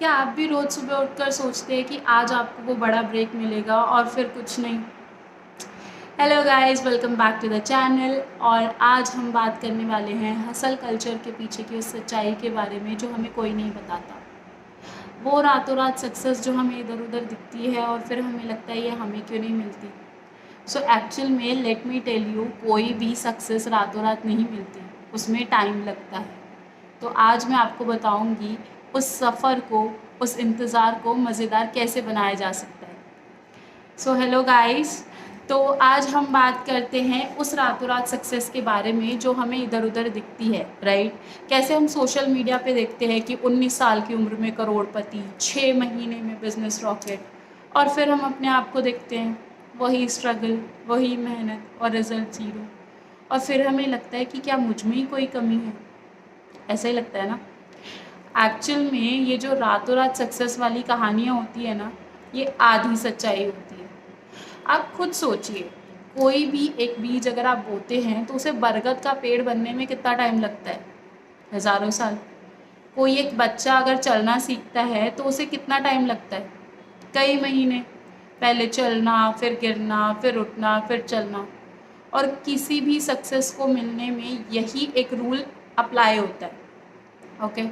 क्या आप भी रोज़ सुबह उठकर सोचते हैं कि आज आपको वो बड़ा ब्रेक मिलेगा और फिर कुछ नहीं? Hello guys, welcome back to the channel. और आज हम बात करने वाले हैं हसल कल्चर के पीछे की उस सच्चाई के बारे में जो हमें कोई नहीं बताता। वो रातों रात सक्सेस जो हमें इधर उधर दिखती है और फिर हमें लगता है ये हमें क्यों नहीं मिलती। सो एक्चुअल में लेट मी टेल यू, कोई भी सक्सेस रातों रात नहीं मिलती, उसमें टाइम लगता है। तो आज मैं आपको बताऊंगी उस सफ़र को, उस इंतज़ार को मज़ेदार कैसे बनाया जा सकता है। सो हेलो गाइस, तो आज हम बात करते हैं उस रातों रात सक्सेस के बारे में जो हमें इधर उधर दिखती है, राइट। कैसे हम सोशल मीडिया पे देखते हैं कि 19 साल की उम्र में करोड़पति, 6 महीने में बिजनेस रॉकेट, और फिर हम अपने आप को देखते हैं वही स्ट्रगल, वही मेहनत और रिजल्ट ज़ीरो। और फिर हमें लगता है कि क्या मुझ में ही कोई कमी है। ऐसा ही लगता है ना। एक्चुअल में ये जो रातों रात सक्सेस वाली कहानियाँ होती है ना, ये आधी सच्चाई होती है। आप खुद सोचिए, कोई भी एक बीज अगर आप बोते हैं तो उसे बरगद का पेड़ बनने में कितना टाइम लगता है? हज़ारों साल। कोई एक बच्चा अगर चलना सीखता है तो उसे कितना टाइम लगता है? कई महीने। पहले चलना, फिर गिरना, फिर उठना, फिर चलना। और किसी भी सक्सेस को मिलने में यही एक रूल अप्लाई होता है, ओके।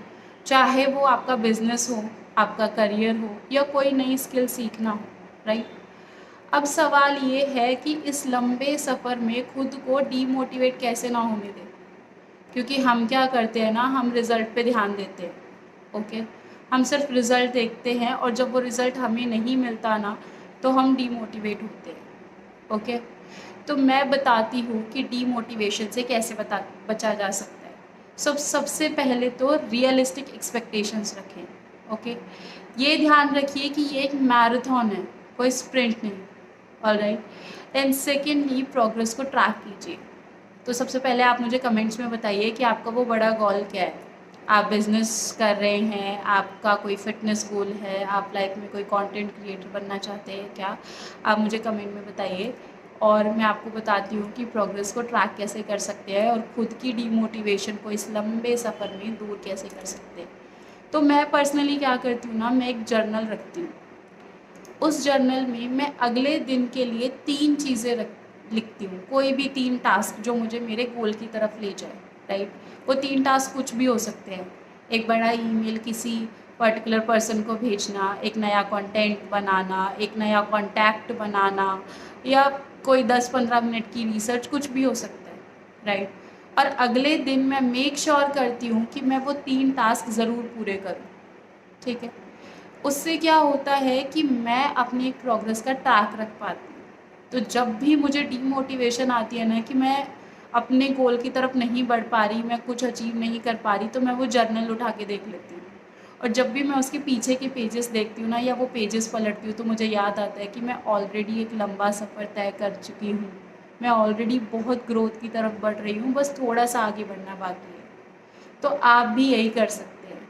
चाहे वो आपका बिजनेस हो, आपका करियर हो, या कोई नई स्किल सीखना हो, राइट। अब सवाल ये है कि इस लंबे सफ़र में खुद को डीमोटिवेट कैसे ना होने दें। क्योंकि हम क्या करते हैं ना, हम रिज़ल्ट पे ध्यान देते हैं, ओके। हम सिर्फ रिज़ल्ट देखते हैं और जब वो रिज़ल्ट हमें नहीं मिलता ना, तो हम डीमोटिवेट होते हैं, ओके। तो मैं बताती हूँ कि डीमोटिवेशन से कैसे बचा जा सकता है। सबसे पहले तो रियलिस्टिक एक्सपेक्टेशंस रखें, ओके। ये ध्यान रखिए कि ये एक मैराथन है, कोई स्प्रिंट नहीं, ऑलराइट। एंड सेकेंडली, प्रोग्रेस को ट्रैक कीजिए। तो सबसे पहले आप मुझे कमेंट्स में बताइए कि आपका वो बड़ा गोल क्या है। आप बिज़नेस कर रहे हैं, आपका कोई फ़िटनेस गोल है, आप लाइफ में कोई कंटेंट क्रिएटर बनना चाहते हैं क्या? आप मुझे कमेंट में बताइए और मैं आपको बताती हूँ कि प्रोग्रेस को ट्रैक कैसे कर सकते हैं और ख़ुद की डीमोटिवेशन को इस लंबे सफ़र में दूर कैसे कर सकते हैं। तो मैं पर्सनली क्या करती हूँ ना, मैं एक जर्नल रखती हूँ। उस जर्नल में मैं अगले दिन के लिए 3 चीज़ें लिखती हूँ, कोई भी 3 टास्क जो मुझे मेरे गोल की तरफ ले जाए, राइट। वो 3 टास्क कुछ भी हो सकते हैं। एक बड़ा ईमेल किसी पर्टिकुलर पर्सन को भेजना, एक नया कंटेंट बनाना, एक नया कॉन्टैक्ट बनाना, या कोई 10-15 मिनट की रिसर्च, कुछ भी हो सकता है, राइट। और अगले दिन मैं मेक श्योर करती हूँ कि मैं वो 3 टास्क ज़रूर पूरे करूँ, ठीक है। उससे क्या होता है कि मैं अपनी एक प्रोग्रेस का ट्रैक रख पाती हूँ। तो जब भी मुझे डीमोटिवेशन आती है ना कि मैं अपने गोल की तरफ नहीं बढ़ पा रही, मैं कुछ अचीव नहीं कर पा रही, तो मैं वो जर्नल उठा के देख लेती हूँ। और जब भी मैं उसके पीछे के पेजेस देखती हूँ ना, या वो पेजेस पलटती हूँ, तो मुझे याद आता है कि मैं ऑलरेडी एक लंबा सफ़र तय कर चुकी हूँ। मैं ऑलरेडी बहुत ग्रोथ की तरफ बढ़ रही हूँ, बस थोड़ा सा आगे बढ़ना बाकी है। तो आप भी यही कर सकते हैं।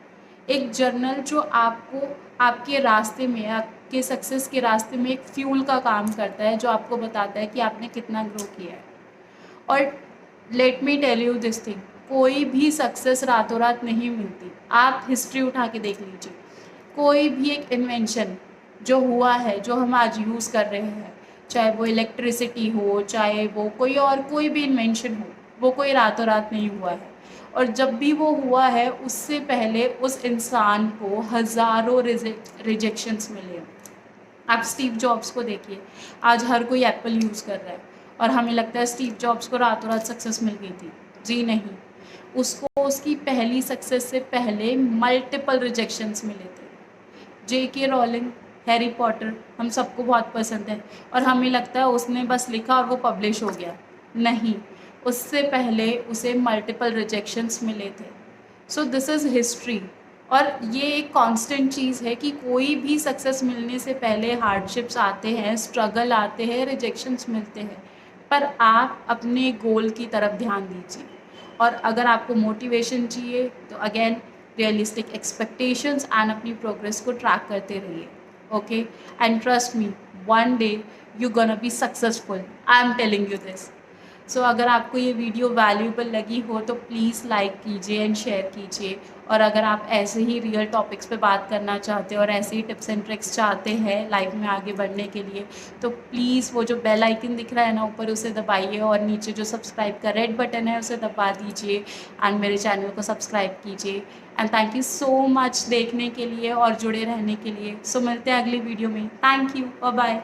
एक जर्नल जो आपको आपके रास्ते में, आपके सक्सेस के रास्ते में एक फ्यूल का काम करता है, जो आपको बताता है कि आपने कितना ग्रो किया है। और let me tell you this thing, कोई भी सक्सेस रातों रात नहीं मिलती। आप हिस्ट्री उठा के देख लीजिए, कोई भी एक इन्वेंशन जो हुआ है, जो हम आज यूज़ कर रहे हैं, चाहे वो इलेक्ट्रिसिटी हो, चाहे वो कोई भी इन्वेंशन हो, वो कोई रातों रात नहीं हुआ है। और जब भी वो हुआ है, उससे पहले उस इंसान को हज़ारों रिजेक्शंस मिले हैं। आप स्टीव जॉब्स को देखिए, आज हर कोई एप्पल यूज़ कर रहा है और हमें लगता है स्टीव जॉब्स को रातों रात सक्सेस मिल गई थी। जी नहीं, उसको उसकी पहली सक्सेस से पहले मल्टीपल रिजेक्शंस मिले थे। J.K. रॉलिंग, हैरी पॉटर, हम सबको बहुत पसंद है और हमें लगता है उसने बस लिखा और वो पब्लिश हो गया। नहीं, उससे पहले उसे मल्टीपल रिजेक्शंस मिले थे। So this is history. और ये एक कांस्टेंट चीज़ है कि कोई भी सक्सेस मिलने से पहले हार्डशिप्स आते हैं, स्ट्रगल आते हैं, रिजेक्शंस मिलते हैं। पर आप अपने गोल की तरफ ध्यान दीजिए। और अगर आपको मोटिवेशन चाहिए तो अगेन रियलिस्टिक एक्सपेक्टेशंस एंड अपनी प्रोग्रेस को ट्रैक करते रहिए, okay. And trust me, one day you gonna be successful, I am telling you this. So अगर आपको ये वीडियो वैल्यूएबल लगी हो तो प्लीज़ लाइक कीजिए एंड शेयर कीजिए। और अगर आप ऐसे ही रियल टॉपिक्स पे बात करना चाहते हो और ऐसे ही टिप्स एंड ट्रिक्स चाहते हैं लाइफ में आगे बढ़ने के लिए, तो प्लीज़ वो जो बेल आइकन दिख रहा है ना ऊपर, उसे दबाइए और नीचे जो सब्सक्राइब का रेड बटन है उसे दबा दीजिए एंड मेरे चैनल को सब्सक्राइब कीजिए। And thank you so much देखने के लिए और जुड़े रहने के लिए। सो मिलते हैं अगली वीडियो में। Thank you, bye bye.